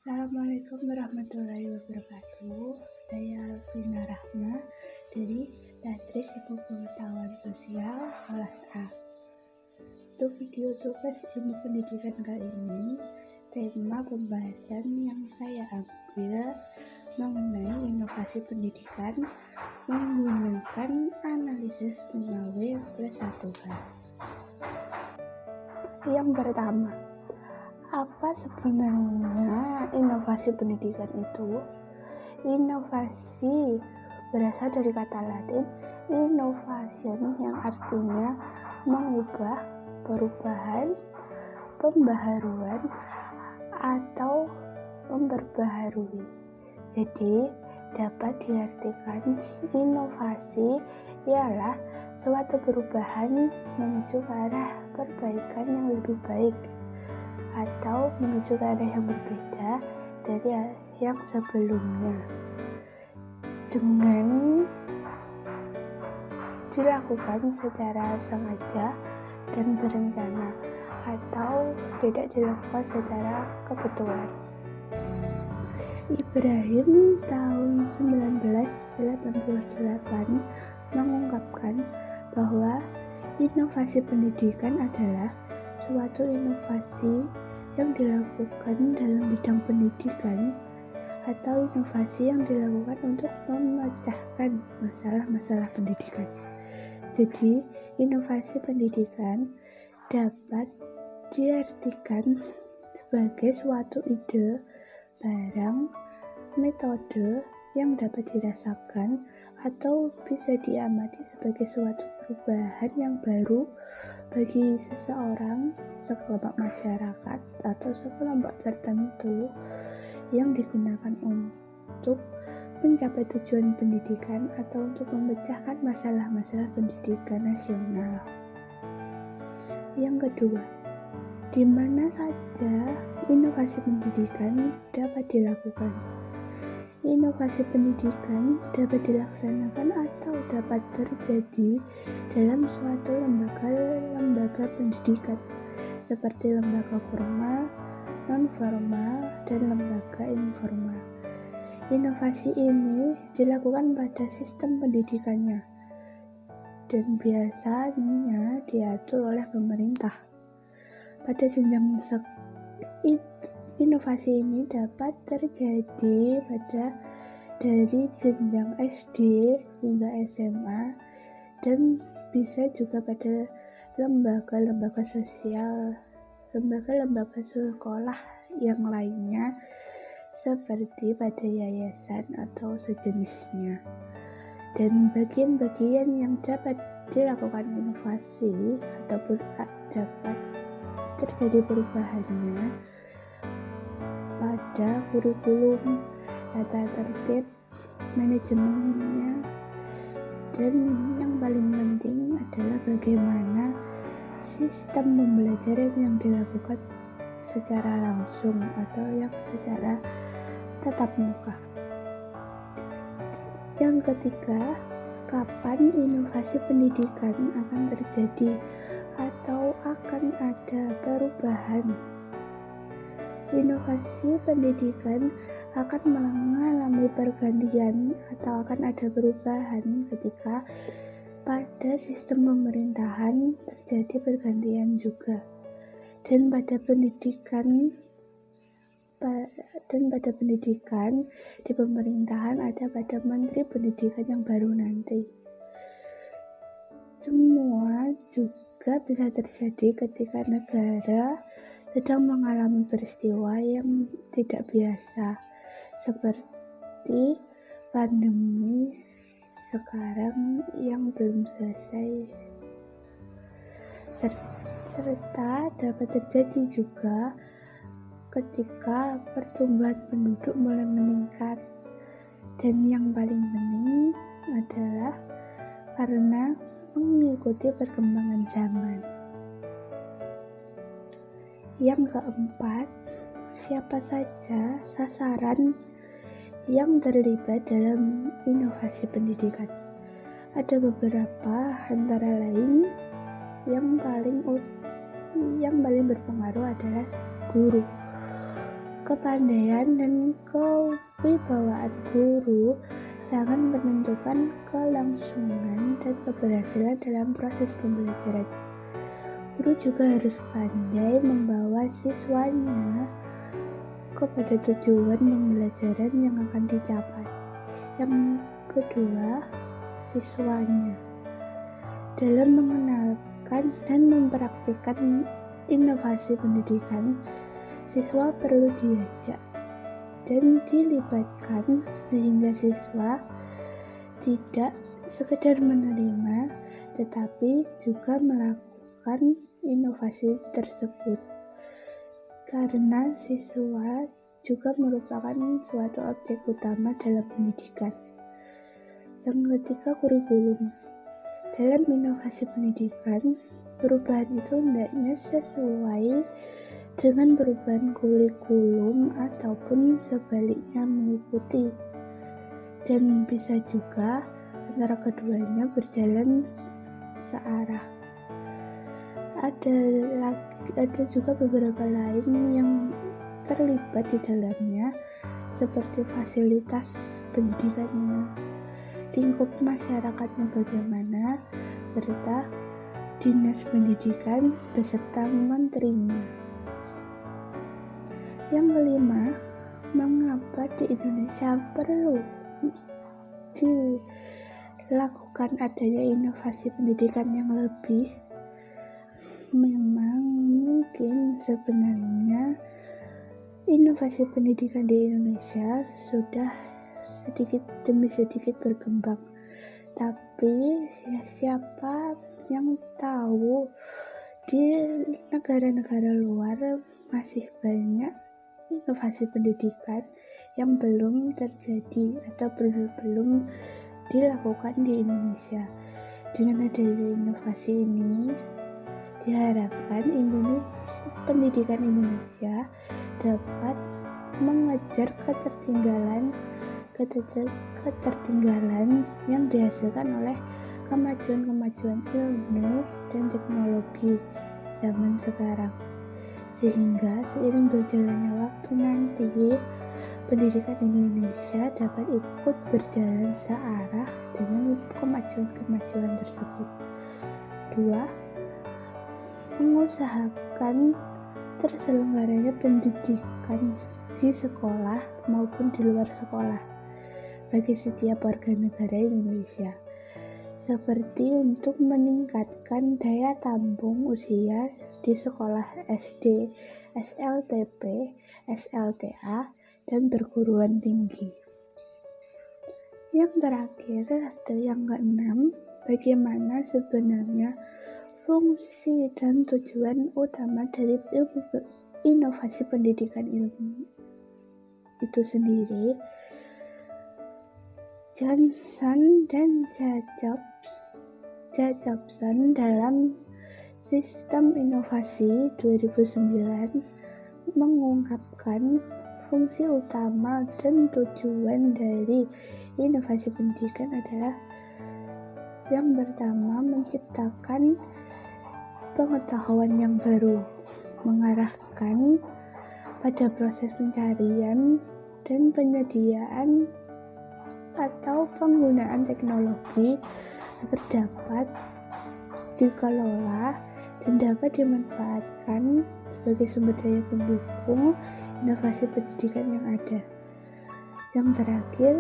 Assalamualaikum warahmatullahi wabarakatuh. Saya Vina Rahma dari Datris Ilmu Pengetahuan Sosial kelas A. Untuk video tugas ilmu pendidikan kali ini, tema pembahasan yang saya ambil mengenai inovasi pendidikan menggunakan analisis 5W+1H. Yang pertama, apa sebenarnya inovasi pendidikan itu? Inovasi berasal dari kata Latin innovation yang artinya mengubah, perubahan, pembaharuan, atau memperbaharui. Jadi, dapat diartikan inovasi ialah suatu perubahan menuju ke arah perbaikan yang lebih baik atau menuju ke arah yang berbeda dari yang sebelumnya dengan dilakukan secara sengaja dan berencana atau tidak dilakukan secara kebetulan. Ibrahim tahun 1988 mengungkapkan bahwa inovasi pendidikan adalah suatu inovasi yang dilakukan dalam bidang pendidikan atau inovasi yang dilakukan untuk memecahkan masalah-masalah pendidikan. Jadi, inovasi pendidikan dapat diartikan sebagai suatu ide, barang, metode yang dapat dirasakan atau bisa diamati sebagai suatu perubahan yang baru bagi seseorang, sekelompok masyarakat, atau sekelompok tertentu yang digunakan untuk mencapai tujuan pendidikan atau untuk memecahkan masalah-masalah pendidikan nasional. Yang kedua, di mana saja inovasi pendidikan dapat dilakukan? Inovasi pendidikan dapat dilaksanakan atau dapat terjadi dalam suatu lembaga pendidikan seperti lembaga formal, non-formal, dan lembaga informal. Inovasi ini dilakukan pada sistem pendidikannya dan biasanya diatur oleh pemerintah. Pada jenjang inovasi ini dapat terjadi dari jenjang SD hingga SMA dan bisa juga pada lembaga-lembaga sosial, lembaga-lembaga sekolah yang lainnya seperti pada yayasan atau sejenisnya. Dan bagian-bagian yang dapat dilakukan inovasi ataupun dapat terjadi perubahannya pada kurikulum, tata tertib, manajemennya, dan yang paling penting adalah bagaimana sistem pembelajaran yang dilakukan secara langsung atau yang secara tatap muka. Yang ketiga, kapan inovasi pendidikan akan terjadi atau akan ada perubahan? Inovasi pendidikan akan mengalami pergantian atau akan ada perubahan ketika pada sistem pemerintahan terjadi pergantian juga. Dan pada pendidikan di pemerintahan ada pada Menteri Pendidikan yang baru nanti. Semua juga bisa terjadi ketika negara sedang mengalami peristiwa yang tidak biasa seperti pandemi sekarang yang belum selesai, serta dapat terjadi juga ketika pertumbuhan penduduk mulai meningkat, dan yang paling penting adalah karena mengikuti perkembangan zaman. Yang keempat, siapa saja sasaran yang terlibat dalam inovasi pendidikan? Ada beberapa, antara lain yang paling berpengaruh adalah guru. Kepandaian dan kewibawaan guru sangat menentukan kelangsungan dan keberhasilan dalam proses pembelajaran. Guru juga harus pandai membawa siswanya kepada tujuan pembelajaran yang akan dicapai. Yang kedua, siswanya. Dalam mengenalkan dan mempraktikkan inovasi pendidikan, siswa perlu diajak dan dilibatkan sehingga siswa tidak sekedar menerima tetapi juga melakukan inovasi tersebut, karena siswa juga merupakan suatu objek utama dalam pendidikan. Yang ketiga, kurikulum. Dalam inovasi pendidikan, perubahan itu hendaknya sesuai dengan perubahan kurikulum ataupun sebaliknya mengikuti, dan bisa juga antara keduanya berjalan searah. Ada juga beberapa lain yang terlibat di dalamnya, seperti fasilitas pendidikannya, lingkup masyarakatnya bagaimana, serta dinas pendidikan beserta menterinya. Yang kelima, mengapa di Indonesia perlu dilakukan adanya inovasi pendidikan yang lebih? Memang mungkin sebenarnya inovasi pendidikan di Indonesia sudah sedikit demi sedikit berkembang, tapi siapa yang tahu di negara-negara luar masih banyak inovasi pendidikan yang belum terjadi atau belum dilakukan di Indonesia. Dengan adanya inovasi ini, diharapkan pendidikan Indonesia dapat mengejar ketertinggalan yang dihasilkan oleh kemajuan ilmu dan teknologi zaman sekarang, sehingga seiring berjalannya waktu nanti pendidikan Indonesia dapat ikut berjalan searah dengan kemajuan tersebut. 2. Mengusahakan terselenggaranya pendidikan di sekolah maupun di luar sekolah bagi setiap warga negara Indonesia, seperti untuk meningkatkan daya tampung usia di sekolah SD, SLTP, SLTA, dan perguruan tinggi. Yang terakhir atau yang keenam, bagaimana sebenarnya fungsi dan tujuan utama dari inovasi pendidikan ilmu itu sendiri. Johnson dan Jacobson dalam Sistem Inovasi 2009 mengungkapkan fungsi utama dan tujuan dari inovasi pendidikan adalah yang pertama, menciptakan pengetahuan yang baru, mengarahkan pada proses pencarian dan penyediaan atau penggunaan teknologi agar dapat dikelola dan dapat dimanfaatkan sebagai sumber daya pendukung inovasi pendidikan yang ada. Yang terakhir,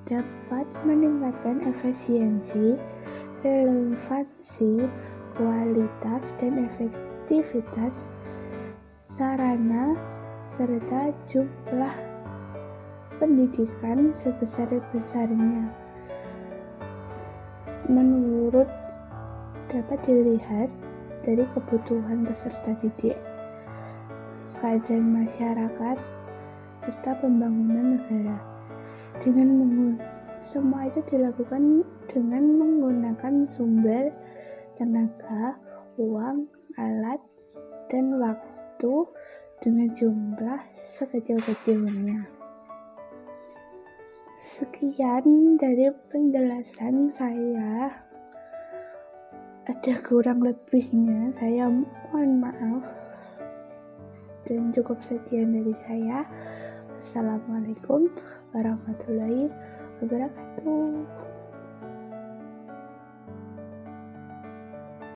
dapat meningkatkan efisiensi, relevansi, kualitas, dan efektivitas sarana serta jumlah pendidikan sebesar-besarnya. Menurut dapat dilihat dari kebutuhan peserta didik, keadaan masyarakat, serta pembangunan negara. Semua itu dilakukan dengan menggunakan sumber tenaga, uang, alat, dan waktu dengan jumlah sekecil-kecilnya. Sekian dari penjelasan saya. Ada kurang lebihnya, saya mohon maaf. Dan cukup sekian dari saya. Assalamualaikum warahmatullahi wabarakatuh.